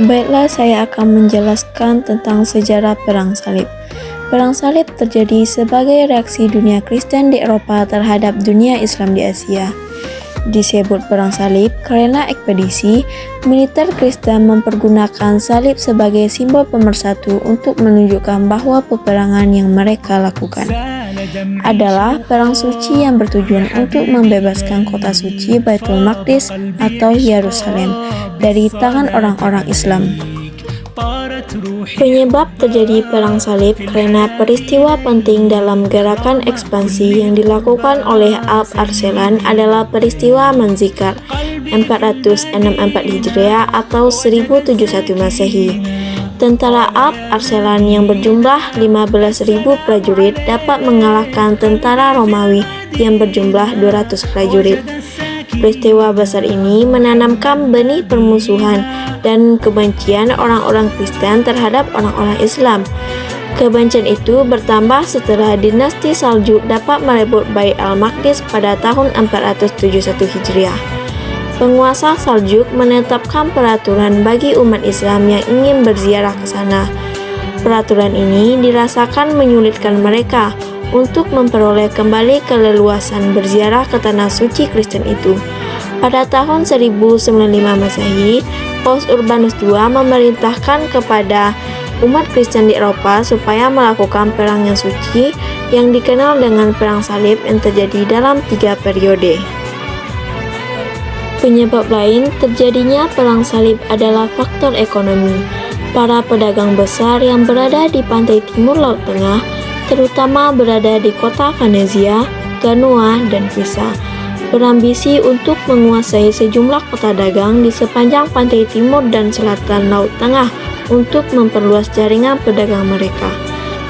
Baiklah, saya akan menjelaskan tentang sejarah Perang Salib. Perang Salib terjadi sebagai reaksi dunia Kristen di Eropa terhadap dunia Islam di Asia. Disebut Perang Salib karena ekspedisi militer Kristen mempergunakan salib sebagai simbol pemersatu untuk menunjukkan bahwa peperangan yang mereka lakukan adalah perang suci yang bertujuan untuk membebaskan kota suci Baitul Maqdis atau Yerusalem dari tangan orang-orang Islam. Penyebab terjadi Perang Salib karena peristiwa penting dalam gerakan ekspansi yang dilakukan oleh Alp Arslan adalah peristiwa Manzikar 464 Hijriah atau 1071 Masehi. Tentara Alp Arslan yang berjumlah 15.000 prajurit dapat mengalahkan tentara Romawi yang berjumlah 200 prajurit. Peristiwa besar ini menanamkan benih permusuhan dan kebencian orang-orang Kristen terhadap orang-orang Islam. Kebencian itu bertambah setelah dinasti Saljuk dapat merebut Bait al-Maqdis pada tahun 471 Hijriah. Penguasa Saljuk menetapkan peraturan bagi umat Islam yang ingin berziarah ke sana. Peraturan ini dirasakan menyulitkan mereka untuk memperoleh kembali keleluasan berziarah ke tanah suci Kristen itu. Pada tahun 1095 Masehi, Paus Urbanus II memerintahkan kepada umat Kristen di Eropa supaya melakukan perang yang suci yang dikenal dengan Perang Salib yang terjadi dalam 3 periode. Penyebab lain terjadinya Perang Salib adalah faktor ekonomi. Para pedagang besar yang berada di pantai timur Laut Tengah, terutama berada di kota Venezia, Genoa, dan Pisa, berambisi untuk menguasai sejumlah kota dagang di sepanjang pantai timur dan selatan Laut Tengah untuk memperluas jaringan pedagang mereka.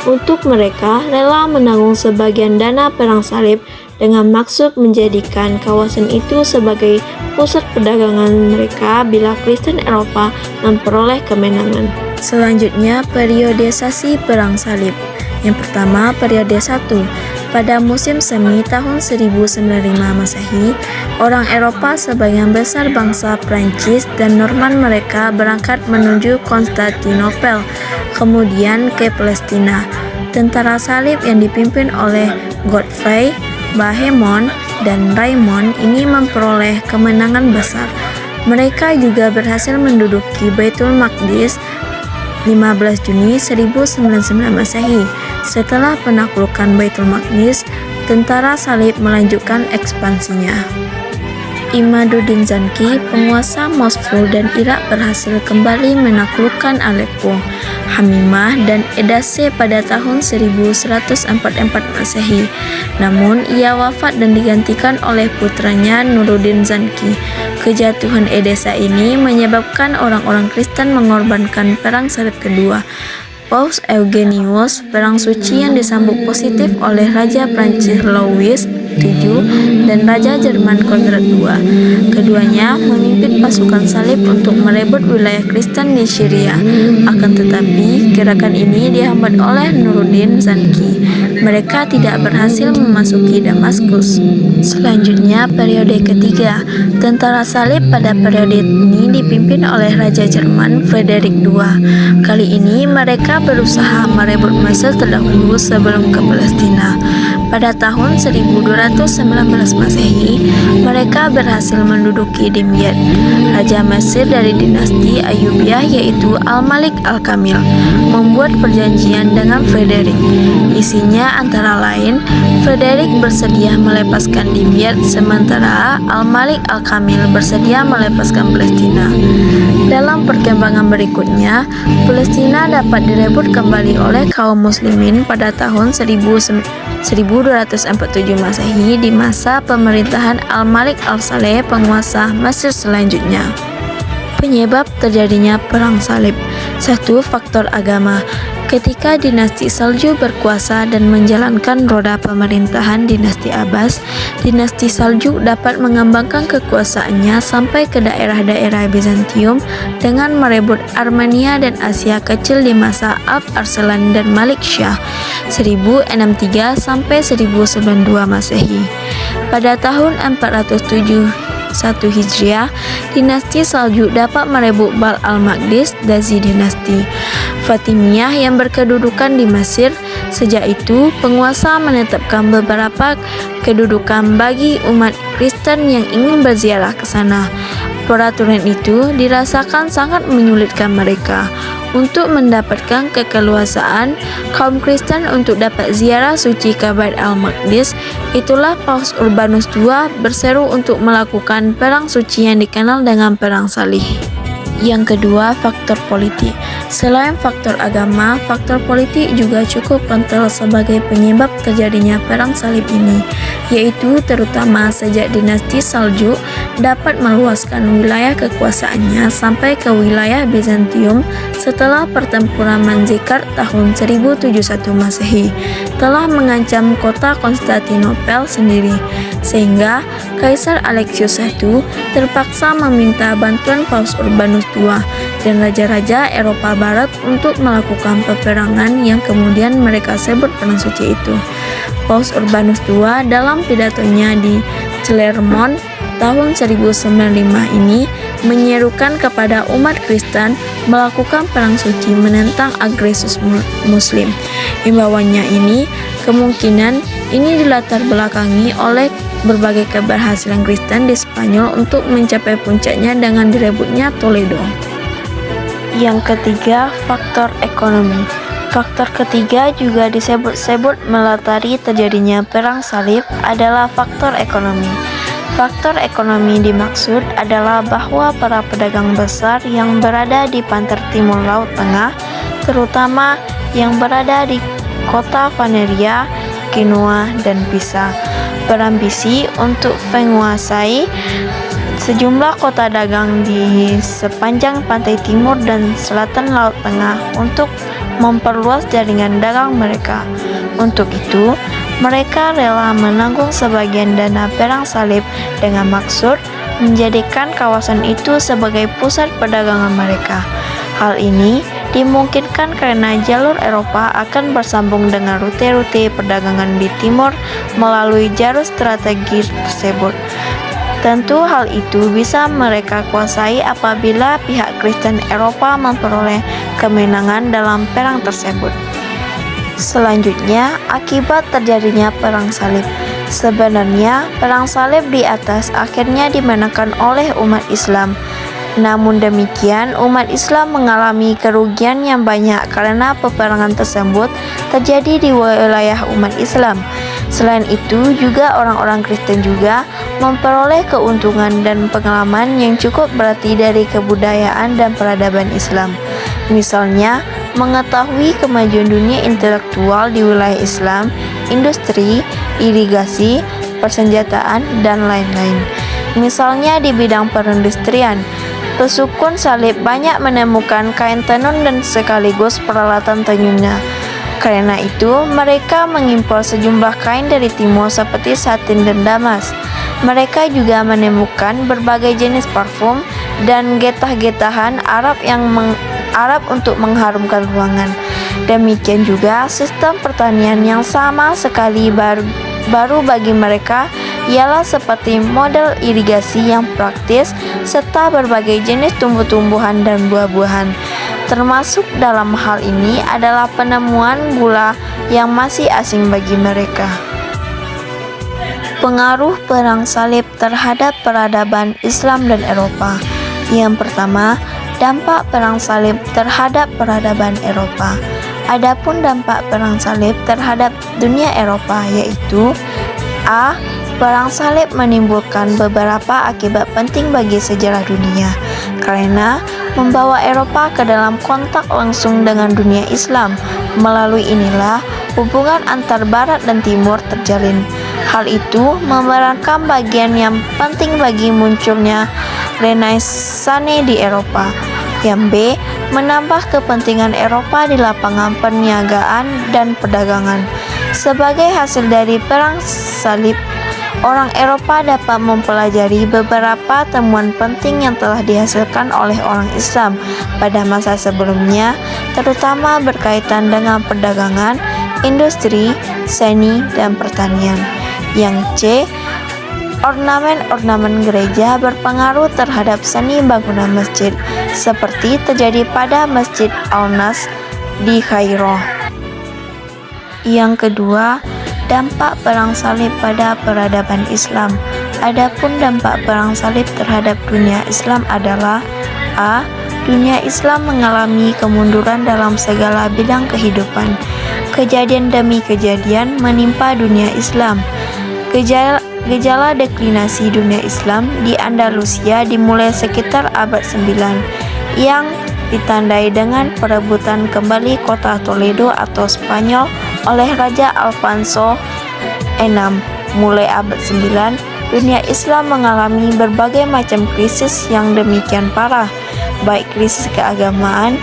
Untuk mereka, rela menanggung sebagian dana Perang Salib dengan maksud menjadikan kawasan itu sebagai pusat perdagangan mereka bila Kristen Eropa memperoleh kemenangan. Selanjutnya, periodisasi Perang Salib. Yang pertama, periode 1. Pada musim semi tahun 1095 Masehi, orang Eropa sebagian besar bangsa Prancis dan Norman mereka berangkat menuju Konstantinopel, kemudian ke Palestina. Tentara salib yang dipimpin oleh Godfrey, Bohemond, dan Raymond ini memperoleh kemenangan besar. Mereka juga berhasil menduduki Baitul Maqdis 15 Juni 1099 Masehi. Setelah penaklukan Baitul Maqdis, tentara salib melanjutkan ekspansinya. Imaduddin Zanki, penguasa Mosul dan Irak, berhasil kembali menaklukkan Aleppo, Hamimah, dan Edesse pada tahun 1144 Masehi. Namun, ia wafat dan digantikan oleh putranya Nuruddin Zanki. Kejatuhan Edessa ini menyebabkan orang-orang Kristen mengorbankan Perang Salib kedua. Paus Eugenius, perang suci yang disambut positif oleh Raja Prancis Louis VII dan Raja Jerman Konrad II. Keduanya memimpin pasukan salib untuk merebut wilayah Kristen di Syria. Akan tetapi, gerakan ini dihambat oleh Nuruddin Zanki. Mereka tidak berhasil memasuki Damaskus. Selanjutnya, periode ketiga. Tentara salib pada periode ini dipimpin oleh Raja Jerman Frederick II. Kali ini mereka berusaha merebut Mesir terdahulu sebelum ke Palestina. Pada tahun 1219 Masehi, mereka berhasil menduduki Dimyat. Raja Mesir dari dinasti Ayyubiyah yaitu Al-Malik Al-Kamil membuat perjanjian dengan Frederick. Isinya antara lain, Frederick bersedia melepaskan Dimyat sementara Al-Malik Al-Kamil bersedia melepaskan Palestina. Dalam perkembangan berikutnya, Palestina dapat direbut kembali oleh kaum muslimin pada tahun 1247 Masehi di masa pemerintahan Al-Malik Al-Saleh, penguasa Mesir selanjutnya. Penyebab terjadinya Perang Salib. 1. Faktor agama. Ketika dinasti Salju berkuasa dan menjalankan roda pemerintahan dinasti Abbas, dinasti Saljuk dapat mengembangkan kekuasaannya sampai ke daerah-daerah Bizantium dengan merebut Armenia dan Asia Kecil di masa Alp Arslan dan Malik Shah 1063 sampai 1092 Masehi. Pada tahun 407 Hijriah, dinasti Saljuk dapat merebut Bait al-Maqdis dari dinasti Fatimiyah yang berkedudukan di Mesir. Sejak itu, penguasa menetapkan beberapa kedudukan bagi umat Kristen yang ingin berziarah ke sana. Peraturan itu dirasakan sangat menyulitkan mereka. Untuk mendapatkan keleluasaan kaum Kristen untuk dapat ziarah suci ke Bait al-Maqdis, itulah Paus Urbanus II berseru untuk melakukan perang suci yang dikenal dengan Perang Salib. Yang kedua, faktor politik. Selain faktor agama, faktor politik juga cukup kental sebagai penyebab terjadinya Perang Salib ini, yaitu terutama sejak dinasti Saljuk dapat meluaskan wilayah kekuasaannya sampai ke wilayah Bizantium setelah pertempuran Manzikert tahun 1071 Masehi telah mengancam kota Konstantinopel sendiri, sehingga Kaisar Alexius I terpaksa meminta bantuan Paus Urbanus II dan raja-raja Eropa Barat untuk melakukan peperangan yang kemudian mereka sebut Perang Suci itu. Paus Urbanus II dalam pidatonya di Clermont tahun 1095 ini menyerukan kepada umat Kristen melakukan perang suci menentang agresif Muslim. Himbauannya ini kemungkinan ini dilatar belakangi oleh berbagai keberhasilan Kristen di Spanyol untuk mencapai puncaknya dengan direbutnya Toledo. Yang ketiga, faktor ekonomi. Faktor ketiga juga disebut-sebut melatari terjadinya Perang Salib adalah faktor ekonomi. Faktor ekonomi dimaksud adalah bahwa para pedagang besar yang berada di pantai timur Laut Tengah, terutama yang berada di kota Veneria, Genoa, dan Pisa, berambisi untuk menguasai sejumlah kota dagang di sepanjang pantai timur dan selatan Laut Tengah untuk memperluas jaringan dagang mereka. Untuk itu, mereka rela menanggung sebagian dana Perang Salib dengan maksud menjadikan kawasan itu sebagai pusat perdagangan mereka. Hal ini dimungkinkan karena jalur Eropa akan bersambung dengan rute-rute perdagangan di timur melalui jalur strategis tersebut. Tentu hal itu bisa mereka kuasai apabila pihak Kristen Eropa memperoleh kemenangan dalam perang tersebut. Selanjutnya, akibat terjadinya Perang Salib. Sebenarnya, Perang Salib di atas akhirnya dimenangkan oleh umat Islam. Namun demikian, umat Islam mengalami kerugian yang banyak karena peperangan tersebut terjadi di wilayah umat Islam. Selain itu, juga orang-orang Kristen juga memperoleh keuntungan dan pengalaman yang cukup berarti dari kebudayaan dan peradaban Islam. Misalnya, mengetahui kemajuan dunia intelektual di wilayah Islam, industri, irigasi, persenjataan, dan lain-lain. Misalnya di bidang perindustrian, pesukun salib banyak menemukan kain tenun dan sekaligus peralatan tenunnya. Karena itu, mereka mengimpor sejumlah kain dari timur seperti satin dan damas. Mereka juga menemukan berbagai jenis parfum dan getah-getahan Arab untuk mengharumkan ruangan. Demikian juga sistem pertanian yang sama sekali baru bagi mereka ialah seperti model irigasi yang praktis serta berbagai jenis tumbuh-tumbuhan dan buah-buahan. Termasuk dalam hal ini adalah penemuan gula yang masih asing bagi mereka. Pengaruh Perang Salib terhadap peradaban Islam dan Eropa. Yang pertama, dampak Perang Salib terhadap peradaban Eropa. Adapun dampak Perang Salib terhadap dunia Eropa yaitu A. Perang Salib menimbulkan beberapa akibat penting bagi sejarah dunia karena membawa Eropa ke dalam kontak langsung dengan dunia Islam. Melalui inilah hubungan antar Barat dan Timur terjalin. Hal itu memerankan bagian yang penting bagi munculnya Renaissance di Eropa. Yang B. Menambah kepentingan Eropa di lapangan perniagaan dan perdagangan. Sebagai hasil dari Perang Salib, orang Eropa dapat mempelajari beberapa temuan penting yang telah dihasilkan oleh orang Islam pada masa sebelumnya, terutama berkaitan dengan perdagangan, industri, seni, dan pertanian. Yang C. Ornamen-ornamen gereja berpengaruh terhadap seni bangunan masjid, seperti terjadi pada Masjid Al-Nas di Kairo. Yang kedua, dampak perang salib pada peradaban Islam. Adapun dampak perang salib terhadap dunia Islam adalah: A. Dunia Islam mengalami kemunduran dalam segala bidang kehidupan. Kejadian demi kejadian menimpa dunia Islam. Gejala deklinasi dunia Islam di Andalusia dimulai sekitar abad 9 yang ditandai dengan perebutan kembali kota Toledo atau Spanyol oleh Raja Alfonso VI. Mulai abad 9, dunia Islam mengalami berbagai macam krisis yang demikian parah, baik krisis keagamaan,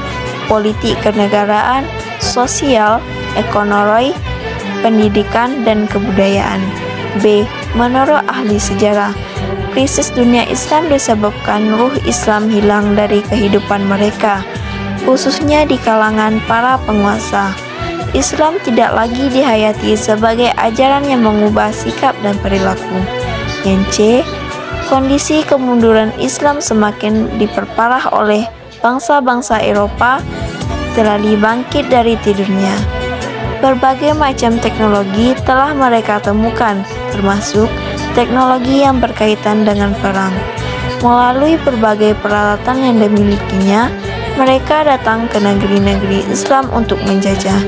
politik kenegaraan, sosial, ekonomi, pendidikan, dan kebudayaan. B. Menurut ahli sejarah, krisis dunia Islam disebabkan ruh Islam hilang dari kehidupan mereka, khususnya di kalangan para penguasa. Islam tidak lagi dihayati sebagai ajaran yang mengubah sikap dan perilaku. Yang C. Kondisi kemunduran Islam semakin diperparah oleh bangsa-bangsa Eropa terlali bangkit dari tidurnya. Berbagai macam teknologi telah mereka temukan, termasuk teknologi yang berkaitan dengan perang. Melalui berbagai peralatan yang dimilikinya, mereka datang ke negeri-negeri Islam untuk menjajah,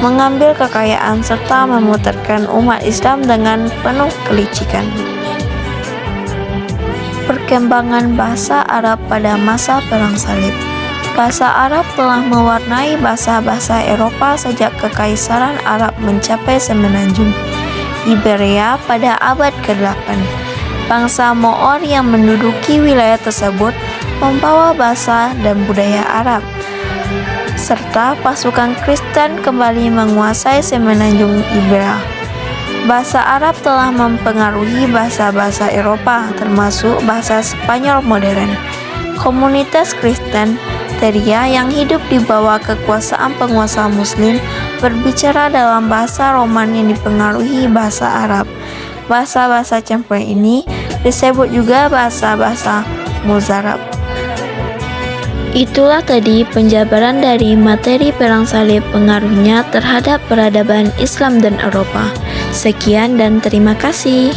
mengambil kekayaan serta memutarkan umat Islam dengan penuh kelicikan. Perkembangan bahasa Arab pada masa Perang Salib. Bahasa Arab telah mewarnai bahasa-bahasa Eropa sejak Kekaisaran Arab mencapai semenanjung Iberia pada abad ke-8. Bangsa Moor yang menduduki wilayah tersebut membawa bahasa dan budaya Arab, serta pasukan Kristen kembali menguasai semenanjung Iberia. Bahasa Arab telah mempengaruhi bahasa-bahasa Eropa, termasuk bahasa Spanyol modern. Komunitas Kristen Teria yang hidup di bawah kekuasaan penguasa Muslim berbicara dalam bahasa Roman yang dipengaruhi bahasa Arab. Bahasa-bahasa campuran ini disebut juga bahasa-bahasa Mozarab. Itulah tadi penjabaran dari materi Perang Salib pengaruhnya terhadap peradaban Islam dan Eropa. Sekian dan terima kasih.